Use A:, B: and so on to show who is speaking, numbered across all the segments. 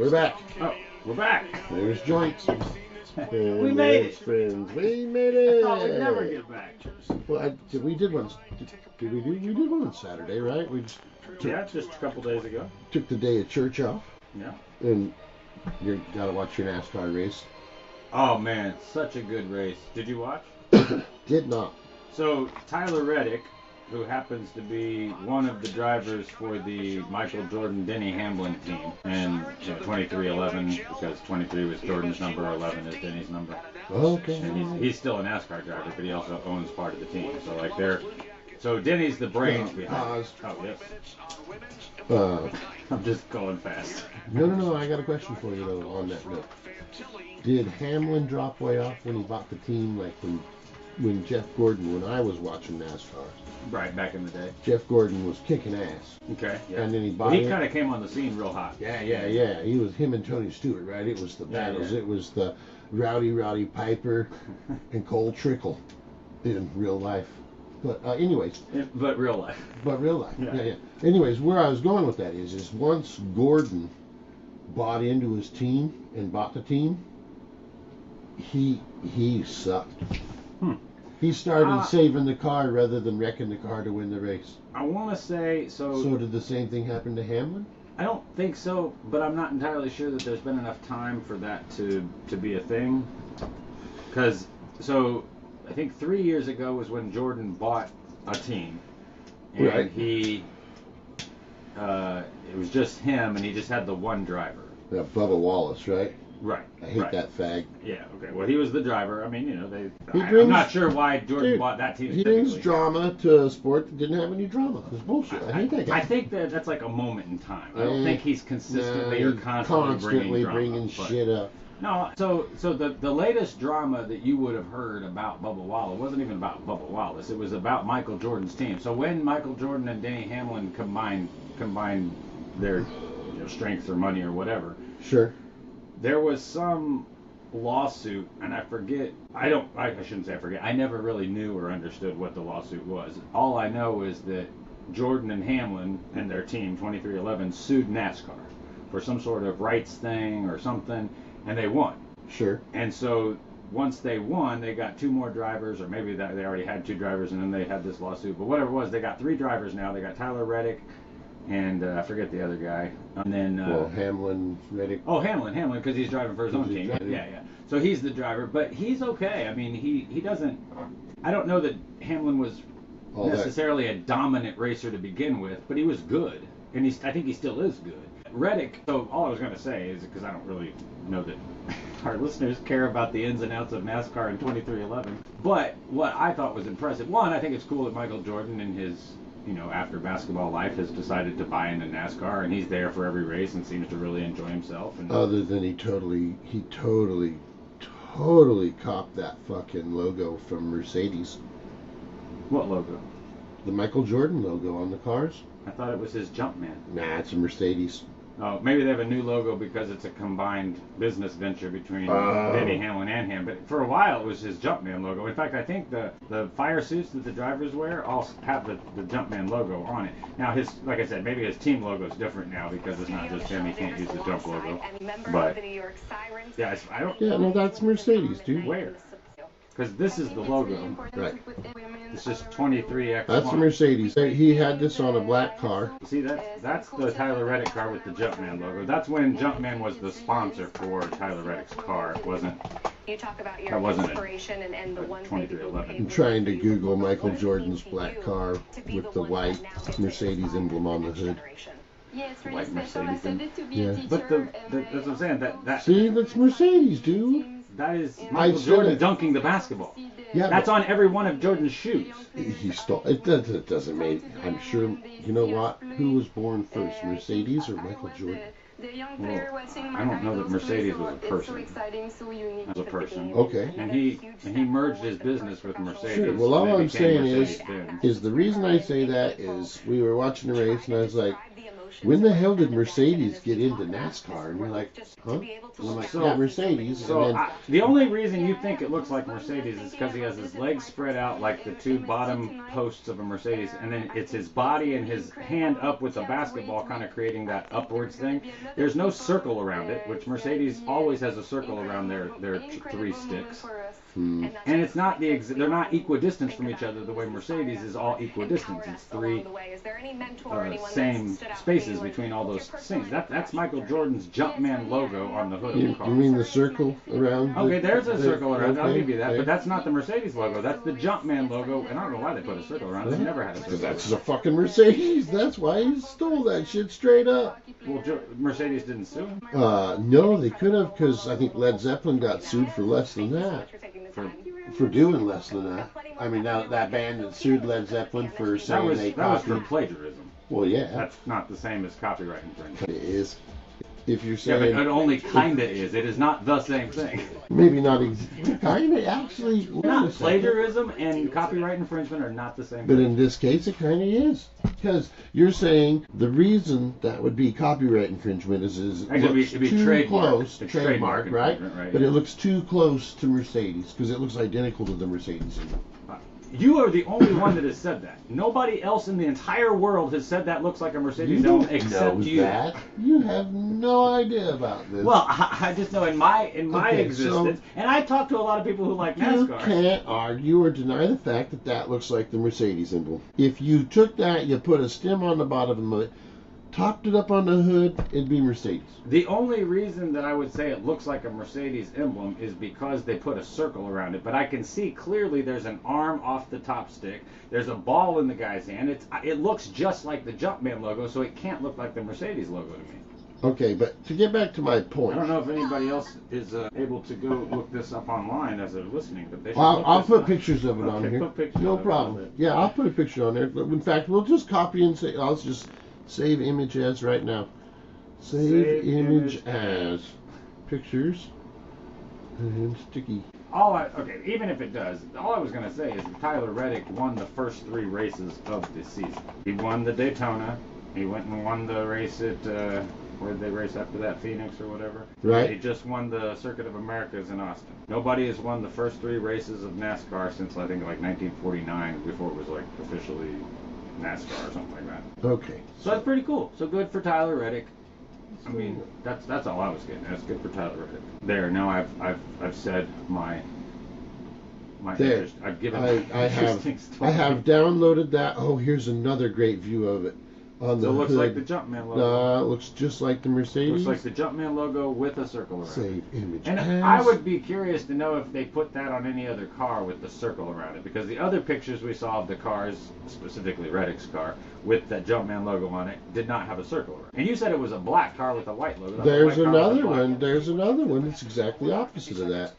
A: We're back.
B: Oh, we're back.
A: There's joints. And
B: We made it.
A: Friends. We made it.
B: I thought we'd never get back.
A: Well, we did one. Did we do? We did one on Saturday, right? We just
B: Just a couple days ago.
A: took the day of church off.
B: Yeah.
A: And you gotta watch your NASCAR race.
B: Oh man, such a good race. Did you watch?
A: Did not.
B: So Tyler Reddick, who happens to be one of the drivers for the Michael Jordan Denny Hamlin team, and 2311 because 23 was Jordan's number, 11 is Denny's number.
A: Okay.
B: And he's still a NASCAR driver, but he also owns part of the team. So like so Denny's the brains behind it. Oh yes. I'm just going fast.
A: No. I got a question for you though. On that note, did Hamlin drop way off when he bought the team? Like when Jeff Gordon, when I was watching NASCAR.
B: Right, back in the day.
A: Jeff Gordon was kicking ass.
B: Okay. Yeah.
A: And then he bought
B: he kind of came on the scene real hot.
A: Yeah. He was him and Tony Stewart, right? It was the battles. Yeah. It was the Rowdy Piper and Cole Trickle in real life. But anyways.
B: But real life.
A: Yeah. Anyways, where I was going with that is once Gordon bought into his team and bought the team, he sucked. He started saving the car rather than wrecking the car to win the race.
B: I want to say so.
A: So did the same thing happen to Hamlin?
B: I don't think so, but I'm not entirely sure that there's been enough time for that to be a thing. Because I think 3 years ago was when Jordan bought a team, and
A: right.
B: It was just him, and he just had the one driver.
A: Yeah, Bubba Wallace, right?
B: Right.
A: I hate that fag.
B: Yeah. Okay. Well, he was the driver. I mean, I'm not sure why Jordan bought that team.
A: He brings drama to a sport that didn't have any drama. It's bullshit. I hate that guy.
B: I think that's like a moment in time. I don't think he's consistently or constantly
A: bringing shit up.
B: No. So the latest drama that you would have heard about Bubba Wallace wasn't even about Bubba Wallace. It was about Michael Jordan's team. So when Michael Jordan and Denny Hamlin combined their strength or money or whatever.
A: Sure.
B: There was some lawsuit, and I forget. I shouldn't say I forget. I never really knew or understood what the lawsuit was. All I know is that Jordan and Hamlin and their team, 2311, sued NASCAR for some sort of rights thing or something, and they won.
A: Sure.
B: And so once they won, they got two more drivers, or maybe they already had two drivers, and then they had this lawsuit. But whatever it was, they got three drivers now. They got Tyler Reddick. And I forget the other guy. And then
A: Hamlin, Reddick.
B: Oh, Hamlin, because he's driving for his own team. Yeah. So he's the driver, but he's okay. I mean, he doesn't. I don't know that Hamlin was necessarily a dominant racer to begin with, but he was good, and I think he still is good. Reddick. So all I was going to say is because I don't really know that our listeners care about the ins and outs of NASCAR in 2311. But what I thought was impressive. One, I think it's cool that Michael Jordan in his after basketball life has decided to buy into NASCAR, and he's there for every race and seems to really enjoy himself. And
A: other than he totally copped that fucking logo from Mercedes.
B: What logo?
A: The Michael Jordan logo on the cars.
B: I thought it was his Jumpman.
A: Nah, it's a Mercedes.
B: Oh, maybe they have a new logo because it's a combined business venture between Denny Hamlin and him. But for a while, it was his Jumpman logo. In fact, I think the fire suits that the drivers wear all have the Jumpman logo on it. Now, like I said, maybe his team logo is different now because it's not just him. He can't use the Jump logo. But yeah, I don't.
A: Yeah, no, that's Mercedes, dude.
B: Where? Because this is the logo.
A: Right.
B: It's just 23X1.
A: That's a Mercedes. He had this on a black car.
B: See, that's the Tyler Reddick car with the Jumpman logo. That's when Jumpman was the sponsor for Tyler Reddick's car. It wasn't.
C: You talk about your inspiration and the one thing that
A: I'm trying to Google Michael Jordan's black car with the white Mercedes emblem on the hood.
C: Yeah, it's really
B: White
C: special. I
B: Mercedes
C: said it to be
A: yeah.
C: a teacher.
B: But that's what I'm saying. That
A: See, that's Mercedes, dude.
B: That is Michael Jordan dunking the basketball.
A: Yeah,
B: that's on every one of Jordan's shoes.
A: He stole it. Doesn't make. I'm sure. You know what? Who was born first, Mercedes or Michael Jordan?
B: Well, I don't know that Mercedes was a person. As a person.
A: Okay.
B: And he merged his business with Mercedes.
A: Sure. Well, all I'm saying
B: Mercedes-Benz.
A: is the reason I say that is we were watching the race and I was like, when the hell did Mercedes get into NASCAR? And you're like, huh? And I'm like, yeah, Mercedes.
B: So
A: and then,
B: the only reason you think it looks like Mercedes is because he has his legs spread out like the two bottom posts of a Mercedes, and then it's his body and his hand up with the basketball kind of creating that upwards thing. There's no circle around it, which Mercedes always has a circle around their three sticks. And it's not they're not equidistant from each other the way Mercedes is all equidistant. It's three same spaces between all those things. That's Michael Jordan's Jumpman logo on the hood of the car.
A: You mean the circle around?
B: Okay, there's a circle around. I'll give you that, but that's not the Mercedes logo. That's the Jumpman logo, and I don't know why they put a circle around it. They never had a circle.
A: That's a fucking Mercedes. That's why he stole that shit straight up.
B: Well, Mercedes didn't sue him.
A: No, they could have, because I think Led Zeppelin got sued for less than that. For doing less than that. I mean, now that band that sued Led Zeppelin for saying they copied.
B: That was for plagiarism.
A: Well, yeah.
B: That's not the same as copyright infringement.
A: It is. If you're saying...
B: Yeah, but it only kinda is. It is not the same thing.
A: Maybe not kinda, actually.
B: Not plagiarism and copyright infringement are not the same
A: But
B: thing.
A: in this case, it kind of is. Because you're saying the reason that would be copyright infringement is it looks too close to trademark, right? But it looks too close to Mercedes because it looks identical to the Mercedes.
B: You are the only one that has said that. Nobody else in the entire world has said that looks like a Mercedes emblem except you.
A: That. You have no idea about this.
B: Well, I just know in my existence, and I talk to a lot of people who like NASCAR.
A: You can't argue or deny the fact that that looks like the Mercedes emblem. If you took that, you put a stem on the bottom of it, topped it up on the hood, it'd be Mercedes.
B: The only reason that I would say it looks like a Mercedes emblem is because they put a circle around it. But I can see clearly there's an arm off the top stick. There's a ball in the guy's hand. It looks just like the Jumpman logo, so it can't look like the Mercedes logo to me.
A: Okay, but to get back to my point.
B: I don't know if anybody else is able to go look this up online as they're listening, but they should.
A: I'll put pictures of it on here.
B: Put pictures
A: no problem. Yeah, I'll put a picture on there. In fact, we'll just copy and say, I'll just save image as right now. Save image as pictures and sticky.
B: Even if it does, all I was going to say is that Tyler Reddick won the first 3 races of the season. He won the Daytona. He went and won the race at, where did they race after that, Phoenix or whatever?
A: Right.
B: He just won the Circuit of Americas in Austin. Nobody has won the first 3 races of NASCAR since, I think, like 1949, before it was, like, officially NASCAR or something like that.
A: Okay.
B: So that's pretty cool. So good for Tyler Reddick. I mean, that's all I was getting. That's good for Tyler Reddick. There. Now I've said my interest. I've given.
A: I have downloaded that. Oh, here's another great view of it. On the
B: so it looks
A: hood.
B: like the Jumpman logo.
A: No, it looks just like the Mercedes.
B: Looks like the Jumpman logo with a circle around it.
A: Save image.
B: And I would be curious to know if they put that on any other car with the circle around it, because the other pictures we saw of the cars, specifically Reddick's car, with that Jumpman logo on it, did not have a circle around it. And you said it was a black car with a white logo.
A: There's another one. There's another one that's exactly opposite of that.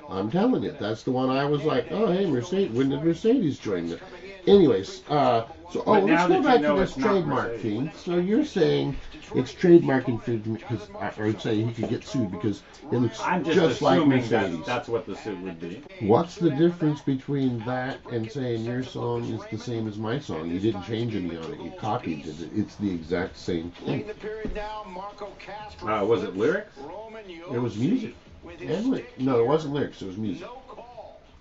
A: I'm telling you, that's the one I was like, oh, hey, Mercedes. When did Mercedes join it? Anyways, let's go back to this trademark thing. So you're saying it's trademark infringement because I would say he could get sued because it looks just like Mercedes.
B: That's what the suit would be.
A: What's the difference between that and saying your song is the same as my song? You didn't change any on it. You copied it. It's the exact same thing.
B: Was it lyrics?
A: It was music. No, it wasn't lyrics. It was music.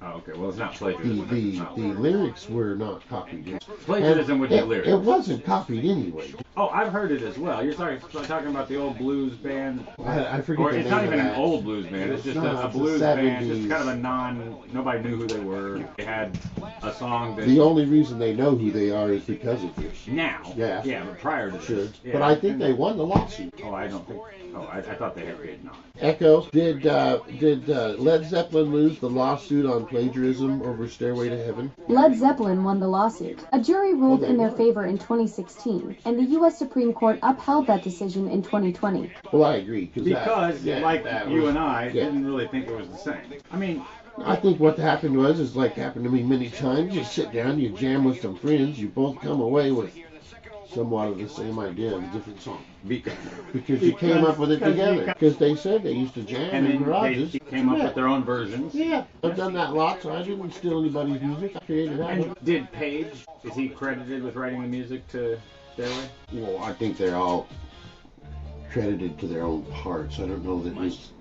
B: Oh, okay. Well, it's not plagiarism.
A: The lyrics were not copied.
B: Plagiarism would be lyrics.
A: It wasn't copied anyway.
B: Oh, I've heard it as well. You're talking about the old blues band.
A: I forget.
B: Or it's not even an old blues band. It's just a blues band. Just kind of a nobody knew who they were. They had a song that.
A: The only reason they know who they are is because of this.
B: Now.
A: Yeah.
B: Yeah, but prior to this. Yeah.
A: But I think they won the lawsuit.
B: Oh, I don't think. Oh, I thought they did not.
A: Echo, did Led Zeppelin lose the lawsuit on plagiarism over Stairway to Heaven?
D: Led Zeppelin won the lawsuit. A jury ruled in their favor in 2016, and the U.S. Supreme Court upheld that decision in 2020.
A: Well, I agree.
B: Because you and I didn't really think it was the same. I mean,
A: I think what happened is like happened to me many times. You sit down, you jam with some friends, you both come away with somewhat of the same idea of a different song. Because you came up with it together. Because they said they used to jam in garages.
B: They came up with their own versions.
A: Yeah, I've done that lots, so I didn't steal anybody's music. I created that.
B: And did Page, is he credited with writing the music to Stairway?
A: Well, I think they're all credited to their own parts. I don't know that it was.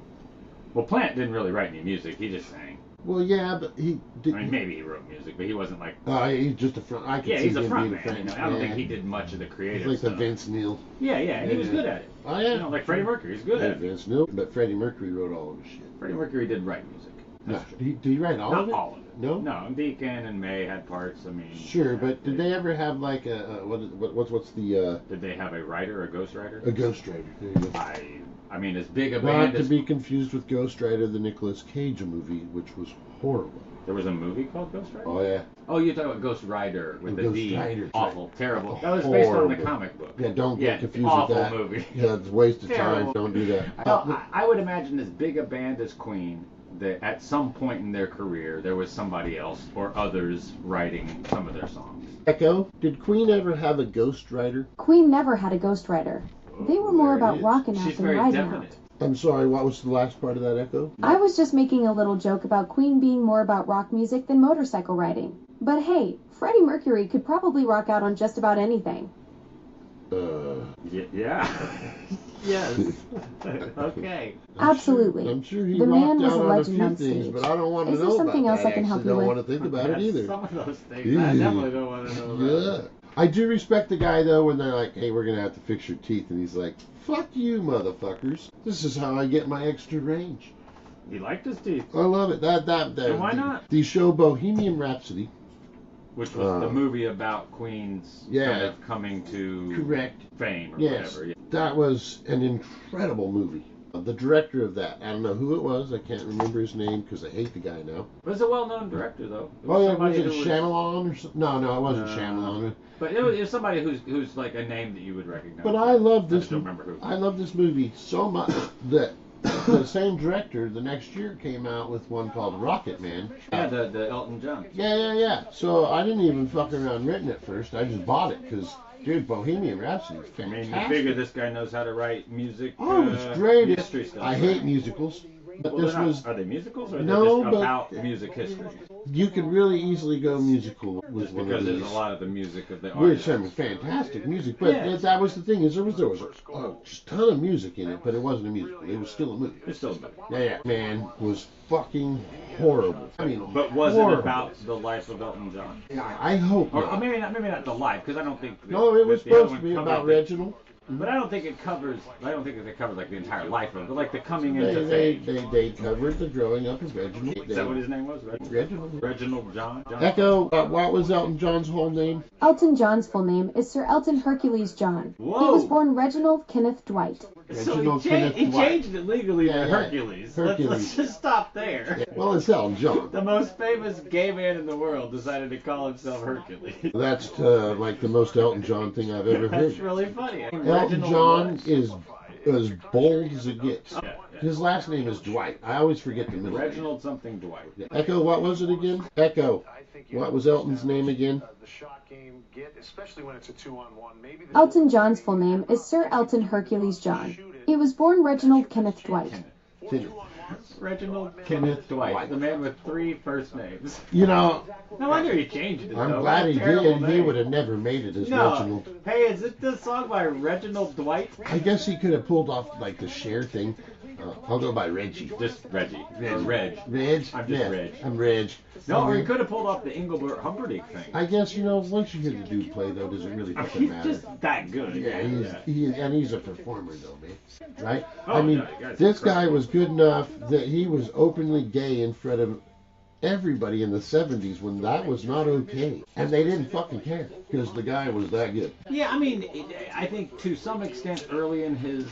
B: Well, Plant didn't really write any music. He just sang.
A: Well, yeah, but he did.
B: I mean, maybe he wrote music, but he wasn't like.
A: He's just a front. I can
B: Yeah,
A: see
B: he's a
A: him
B: front
A: being
B: man. You know, I don't think he did much of the creative
A: He's like
B: stuff.
A: the Vince Neil.
B: Yeah, and he was good at it.
A: Oh yeah.
B: You know, like Freddie Mercury, he's good at it.
A: Vince Neil, but Freddie Mercury wrote all of his shit.
B: Freddie Mercury did write music.
A: No, did he write all of it?
B: Not all of it.
A: No.
B: No, Deacon and May had parts. I mean.
A: Sure, but did they ever have like what's the?
B: Did they have a writer, a ghostwriter?
A: A ghostwriter. There you go.
B: I mean, as big a
A: Not
B: band
A: to
B: as
A: be confused with Ghost Rider, the Nicolas Cage movie, which was horrible.
B: There was a movie called Ghost Rider?
A: Oh yeah.
B: Oh, you're talking about Ghost Rider with the
A: Ghost
B: D.
A: Rider,
B: Awful, terrible. That was based on the
A: horrible.
B: comic book.
A: Yeah, don't get confused
B: awful
A: with that.
B: Movie.
A: Yeah, it's a waste of
B: Terrible.
A: time. Don't do that.
B: I would imagine as big a band as Queen, that at some point in their career, there was somebody else or others writing some of their songs.
A: Echo, did Queen ever have a Ghost Rider?
D: Queen never had a ghostwriter. They were more
A: there it
D: about
A: is.
D: rocking out
B: She's
D: than
B: very
D: riding
B: definite.
D: out.
A: I'm sorry, what was the last part of that, Echo?
D: I was just making a little joke about Queen being more about rock music than motorcycle riding. But hey, Freddie Mercury could probably rock out on just about anything.
B: Yeah. Yes. Okay.
D: Absolutely.
A: I'm sure he
D: The man
A: rocked
D: was
A: out
D: a
A: on a
D: legend
A: few
D: on
A: things,
D: stage.
A: but I don't want to
D: Is there
A: know
D: something
A: about
D: else
A: that.
D: I can help
A: actually
D: you
A: don't
D: with?
A: want to think about it either.
B: Some of those things. I definitely don't want to know about.
A: Yeah. I do respect the guy though when they're like, "Hey, we're gonna have to fix your teeth," and he's like, "Fuck you, motherfuckers! This is how I get my extra range."
B: He liked his teeth,
A: I love it. That.
B: And why not?
A: The show Bohemian Rhapsody.
B: which was the movie about Queen's kind of coming to
A: correct
B: fame or
A: yes,
B: whatever. Yeah.
A: That was an incredible movie. The director of that, I don't know who it was. I can't remember his name because I hate the guy now.
B: But it's a well-known director, though.
A: Oh yeah, was
B: somebody
A: it
B: who
A: Shyamalan or something? No, it wasn't Shyamalan.
B: But it was somebody who's like a name that you would recognize.
A: But I love
B: I
A: this.
B: just don't remember who.
A: I love this movie so much that the same director the next year came out with one called Rocket Man.
B: Yeah, the Elton John.
A: Yeah. So I didn't even fuck around renting it first. I just bought it because, dude, Bohemian Rhapsody is
B: I
A: fantastic.
B: mean, you figure this guy knows how to write music.
A: Oh, it's great.
B: History stuff.
A: I hate musicals, but
B: Well,
A: this was.
B: are they musicals or
A: No,
B: they're just
A: but-
B: about music history?
A: You could really easily go musical with
B: Just
A: one
B: because
A: of
B: there's
A: these.
B: a lot of the music of the
A: Which
B: artist.
A: some fantastic music, but
B: Yeah.
A: that was the thing is there was a just ton of music in it, but it wasn't a musical. It was still a movie.
B: It's still good.
A: Yeah, man, was fucking horrible. I mean,
B: But was it
A: horrible.
B: about the life of Elton John?
A: I hope
B: Or
A: not.
B: maybe not the life, because I don't think.
A: No, it was
B: the other
A: supposed to
B: one
A: be
B: covered
A: about
B: the-
A: Reginald.
B: But I don't think it covers. I don't think it covers like the entire life of it, but like the coming into
A: They
B: fame.
A: covered the growing up of Reginald.
B: Is that what his name was?
A: Reginald.
B: Reginald John?
A: Echo, what was Elton John's whole name?
D: Elton John's full name is Sir Elton Hercules John.
B: Whoa.
D: He was born Reginald Kenneth Dwight.
B: So
A: Reginald
B: he
A: Kenneth Dwight.
B: changed it legally
A: Yeah,
B: to
A: yeah.
B: Hercules.
A: Hercules.
B: Let's just stop there.
A: Well, it's Elton John.
B: The most famous gay man in the world decided to call himself Hercules.
A: That's like the most Elton John thing I've ever
B: That's
A: heard.
B: really funny.
A: Elton John is as bold as it gets.
B: Yeah.
A: His last name is Dwight. I always forget the middle name.
B: Reginald something Dwight.
A: Echo, what was it again? Echo, what was Elton's name again?
D: Elton John's full name is Sir Elton Hercules John. He was born Reginald Kenneth Dwight.
B: Reginald Kenneth Dwight, the man with 3 first names.
A: You know,
B: No wonder he changed it.
A: I'm
B: though.
A: glad
B: What a
A: he
B: terrible
A: did. He
B: name.
A: would have never made it as
B: No.
A: Reginald.
B: Hey, is it the song by Reginald Dwight?
A: I guess he could have pulled off like the Cher thing. I'll go by Reggie.
B: Just Reggie. Or Reg.
A: Reg?
B: I'm just
A: Yeah,
B: Reg.
A: I'm Reg.
B: No, or he
A: Mhm.
B: could have pulled off the Engelbert Humperdinck thing.
A: I guess, once you hear the dude play, though, does it really fucking
B: He's
A: matter?
B: just that good.
A: Yeah, he's a performer, though, man. Right?
B: Oh,
A: I mean,
B: yeah, you guys
A: this
B: are
A: guy
B: incredible.
A: was good enough that he was openly gay in front of everybody in the 70s when that was not okay. And they didn't fucking care because the guy was that good.
B: Yeah, I mean, I think to some extent early in his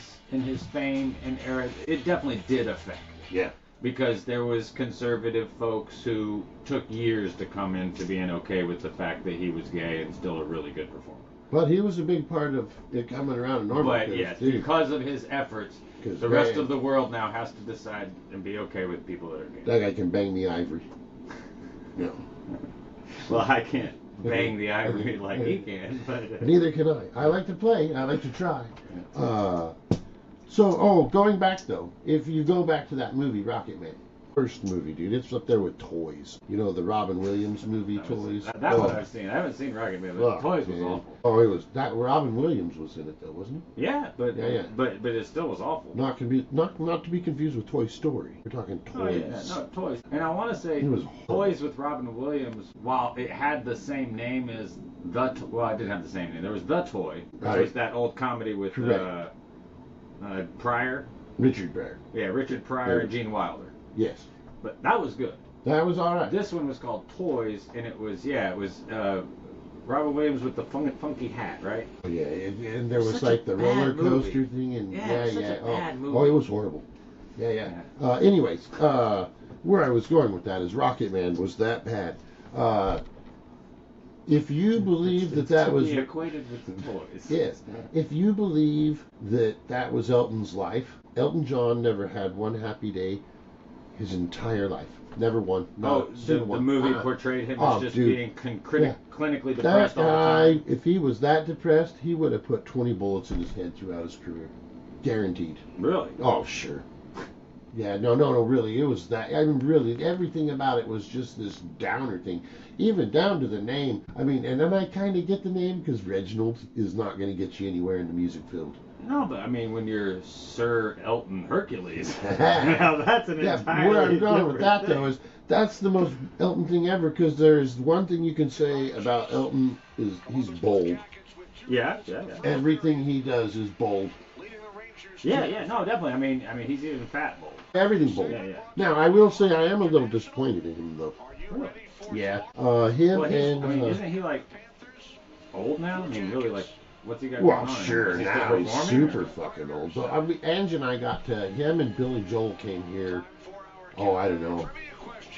B: fame and era, it definitely did affect.
A: Yeah.
B: Because there was conservative folks who took years to come into being okay with the fact that he was gay and still a really good performer.
A: But he was a big part of it coming around in normal.
B: But yes, because of his efforts,
A: 'Cause
B: the rest
A: man-
B: of the world now has to decide and be okay with people that are gay.
A: That guy can bang the ivory. No.
B: Well, I can't bang the ivory like he can, but
A: Neither can I. I like to play. I like to try. So, going back though, if you go back to that movie, Rocket Man, Worst movie, dude. It's up there with Toys. You know, the Robin Williams movie, Toys?
B: That one I've seen. I haven't seen Rocketman, but Toys was awful.
A: Oh, it was that. Robin Williams was in it, though, wasn't he?
B: Yeah, but it still was awful.
A: Not to be confused with Toy Story. We're talking Toys.
B: Oh, yeah, no, Toys. And I want to say Toys with Robin Williams, while it had the same name as well, it didn't have the same name. There was The Toy. Right. There was that old comedy with Pryor.
A: Richard Pryor.
B: Yeah, Richard Pryor and Gene Wilder.
A: Yes.
B: But that was good.
A: That was all right.
B: This one was called Toys, and it was Robin Williams with the funky hat, right?
A: Oh, yeah, and there was like the roller coaster thing, and
B: bad movie.
A: Oh, it was horrible. Yeah. Anyways, where I was going with that is Rocketman was that bad. If you believe that was
B: equated with the Toys.
A: Yes. If you believe that was Elton's life, Elton John never had one happy day his entire life. Never one.
B: The movie portrayed him as just being clinically depressed all the time.
A: If he was that depressed, he would have put 20 bullets in his head throughout his career. Guaranteed.
B: Really?
A: Oh, sure. Yeah, no, really. It was that. I mean, really, everything about it was just this downer thing. Even down to the name. I mean, and then I kind of get the name because Reginald is not going to get you anywhere in the music field.
B: No, but I mean, when you're Sir Elton Hercules, now that's an entirely
A: where I'm going with that, though, is that's the most Elton thing ever, because there's one thing you can say about Elton is he's bold.
B: Yeah.
A: Everything he does is bold.
B: Yeah, no, definitely. I mean, he's even fat bold.
A: Everything bold.
B: Yeah.
A: Now, I will say I am a little disappointed in him, though.
B: Really?
A: Yeah.
B: Isn't he, like, old now? I mean, really, like, what's he got going on?
A: Well, sure, now he's super fucking old. But Angie and I got to, him and Billy Joel came here, I don't know,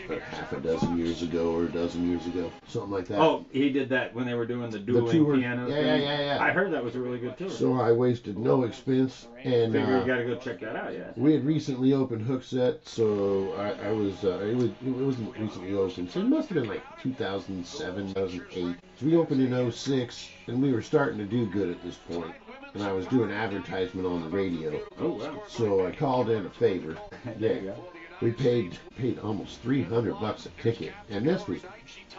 A: like half a dozen years ago or a dozen years ago, something like that.
B: Oh, he did that when they were doing the dueling piano thing?
A: Yeah.
B: I heard that was a really good tour.
A: So I wasted no expense, and
B: figure you got to go check that out. Yeah.
A: We had recently opened Hookset, so I was it wasn't recently opened, so it must have been like 2007, 2008. So we opened in 06, and we were starting to do good at this point. And I was doing advertisement on the radio.
B: Oh wow!
A: So I called in a favor.
B: There you go.
A: We paid almost $300 a ticket, and this was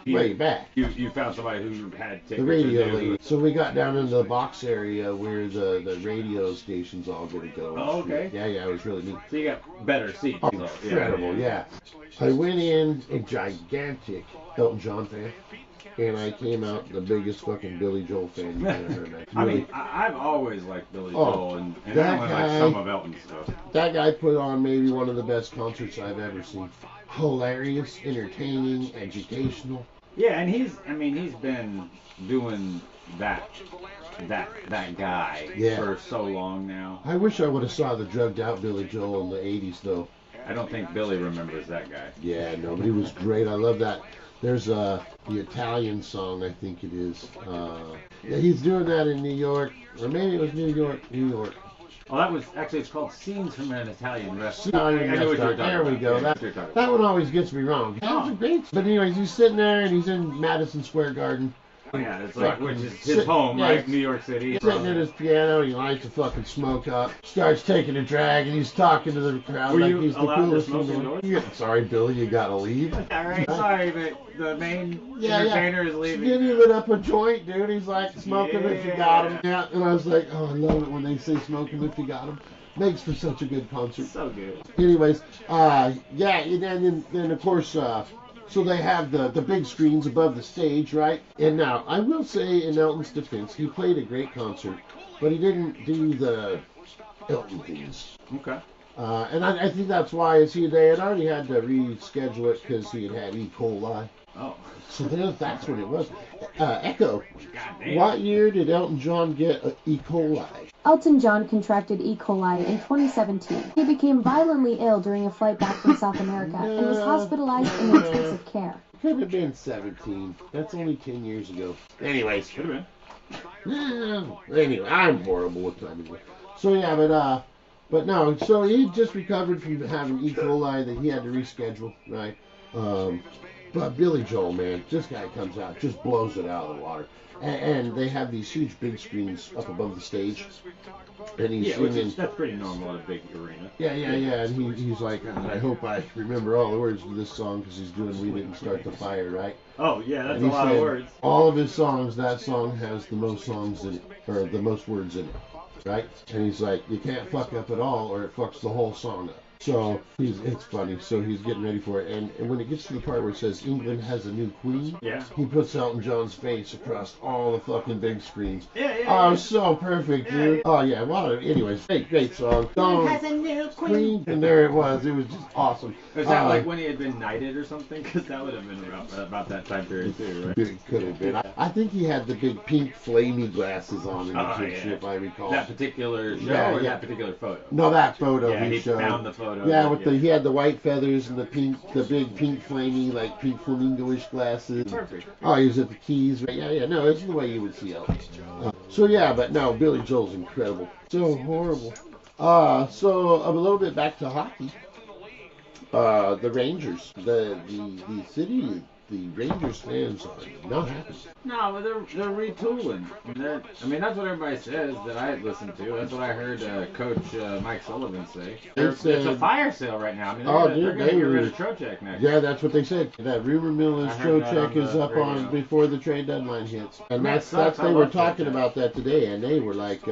A: way back.
B: You found somebody who had tickets.
A: The radio lady. So we got down in the box area where the radio stations all going to go.
B: Oh, okay.
A: Yeah, it was really neat.
B: So you got better seats.
A: Oh, incredible, yeah. I went in a gigantic Elton John fan. And I came out the biggest fucking Billy Joel fan you've ever heard.
B: I mean, I've always liked Billy Joel, and I only like some of Elton's stuff.
A: That guy put on maybe one of the best concerts I've ever seen. Hilarious, entertaining, educational.
B: Yeah, and he's been doing that guy for so long now.
A: I wish I would have saw the drugged out Billy Joel in the 80s, though.
B: I don't think Billy remembers that guy.
A: Yeah, no, but he was great. I love that. There's the Italian song, I think it is. Yeah, he's doing that in New York, or maybe it was New York.
B: Oh, that was actually, it's called Scenes from an Italian Restaurant.
A: There we go. That one always gets me wrong. That was great. But anyways, he's sitting there and he's in Madison Square Garden.
B: Yeah, it's like, which is his home, right? New York City.
A: Sitting at his piano, he lights a fucking smoke up, starts taking a drag, and he's talking to the crowd
B: Were
A: like
B: you
A: he's the
B: allowed
A: coolest
B: to smoke indoors?
A: Sorry, Billy, you gotta leave.
B: All right, sorry, but the main entertainer is leaving.
A: Then he lit up a joint, dude. He's like, smoking if you got him. Yeah, and I was like, I love it when they say smoking if you got him. Makes for such a good concert.
B: So good.
A: Anyways, and then of course, so they have the big screens above the stage, right? And now, I will say in Elton's defense, he played a great concert, but he didn't do the Elton things.
B: Okay.
A: And I think that's why they had already had to reschedule it because he had E. coli.
B: Oh.
A: So that's what it was. Echo,
B: Goddamn.
A: What year did Elton John get E. coli?
D: Elton John contracted E. coli in 2017. He became violently ill during a flight back from South America and was hospitalized in intensive care.
A: Could have been 17. That's only 10 years ago. Anyways.
B: Could have
A: been. Anyway, I'm horrible with time. So yeah, but no, so he just recovered from having E. coli that he had to reschedule, right? But Billy Joel, man, this guy comes out, just blows it out of the water. And they have these huge big screens up above the stage. And he's singing.
B: That's pretty normal at a big arena.
A: Yeah. And he's like, I hope I remember all the words of this song because he's doing We Didn't Start the Fire, right?
B: Oh, yeah, that's a lot of words.
A: All of his songs, that song has the most songs in it, or the most words in it, right? And he's like, you can't fuck up at all or it fucks the whole song up. So it's funny. So he's getting ready for it, and when it gets to the part where it says England has a new queen, he puts Elton John's face across all the fucking big screens. Oh, so perfect, dude. Oh yeah. Well, anyways, great song.
C: England has a new queen.
A: And there it was. It was just awesome.
B: Was that like when he had been knighted or something? Because that would have been about that time period too, right?
A: It could have been. I think he had the big pink flamey glasses on in the picture, if I recall.
B: That particular show or that particular photo?
A: No, that photo.
B: Yeah, he found the photo.
A: Yeah, he had the white feathers and the big pink flamey, like pink flamingo-ish glasses.
B: Perfect.
A: Oh, he was at the keys. Right? Yeah. No, it's the way you would see Elton. But no, Billy Joel's incredible. So horrible. So a little bit back to hockey. The Rangers, the city. The Rangers fans are not happy.
B: No, they're retooling. That's what everybody says that I listened to. That's what I heard Coach Mike Sullivan say. It's a fire sale right now. They're going to get rid of Trocheck next.
A: Yeah, that's what they said. That rumor mill is Trocheck is up on before the trade deadline hits. And that's they were talking about that today, and they were like,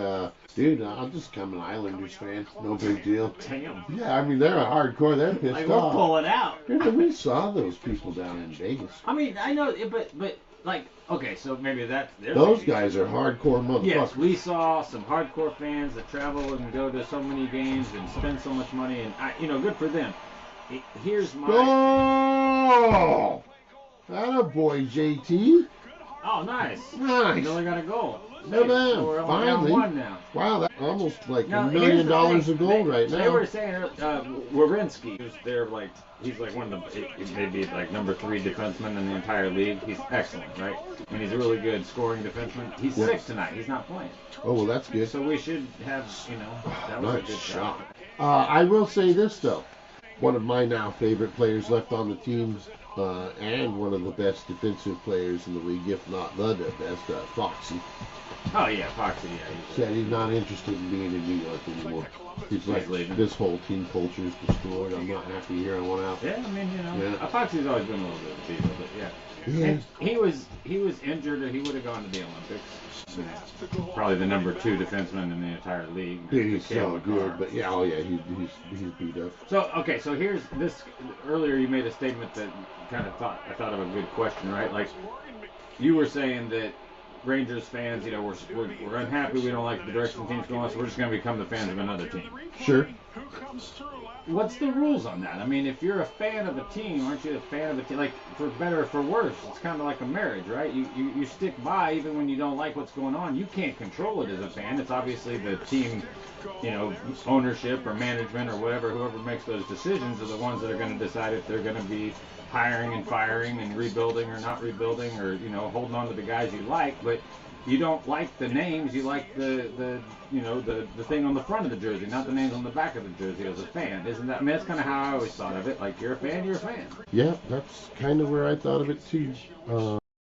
A: dude, I'll just become an Islanders fan. No big deal.
B: Damn.
A: Yeah, they're hardcore. They're pissed off.
B: We're pulling out.
A: We saw those people down in Vegas.
B: I know, but okay, so maybe that's their
A: those guys are hardcore motherfuckers.
B: Yes, we saw some hardcore fans that travel and go to so many games and spend so much money, and good for them. Here's my.
A: Oh, attaboy, JT.
B: Oh, nice.
A: Nice.
B: You only got a goal.
A: So
B: we're
A: finally.
B: down one now.
A: Wow, that's almost like $1 million of gold right now.
B: They were saying Werenski, he's like one of the maybe like number 3 defenseman in the entire league. He's excellent, right? And he's a really good scoring defenseman. He's sick tonight. He's not playing.
A: Oh well, that's good.
B: So we should have that was a good shot.
A: I will say this though, one of my now favorite players left on the team. And one of the best defensive players in the league, if not the best, Foxy.
B: Oh yeah, Foxy. Yeah,
A: said he's not interested in being in New York anymore. He's like, this whole team culture is destroyed. I'm not happy here. I want out.
B: Yeah, Foxy's always been a little bit of a diva, but yeah. And he was injured, or he would have gone to the Olympics. Probably the number 2 defenseman in the entire league.
A: He's so good, but he's beat up.
B: So here's this. Earlier, you made a statement that I thought of a good question, right? Like you were saying that Rangers fans, we're unhappy. We don't like the direction the team's going, so we're just going to become the fans of another team.
A: Sure.
B: What's the rules on that? If you're a fan of a team, aren't you a fan of a team? Like, for better or for worse, it's kind of like a marriage, right? You stick by even when you don't like what's going on. You can't control it as a fan. It's obviously the team, ownership or management or whoever makes those decisions are the ones that are going to decide if they're going to be hiring and firing and rebuilding or not rebuilding or, holding on to the guys you like. But you don't like the names, you like the thing on the front of the jersey, not the names on the back of the jersey as a fan. Isn't that? That's kind of how I always thought of it. Like, you're a fan, you're a fan.
A: Yeah, that's kind of where I thought of it too.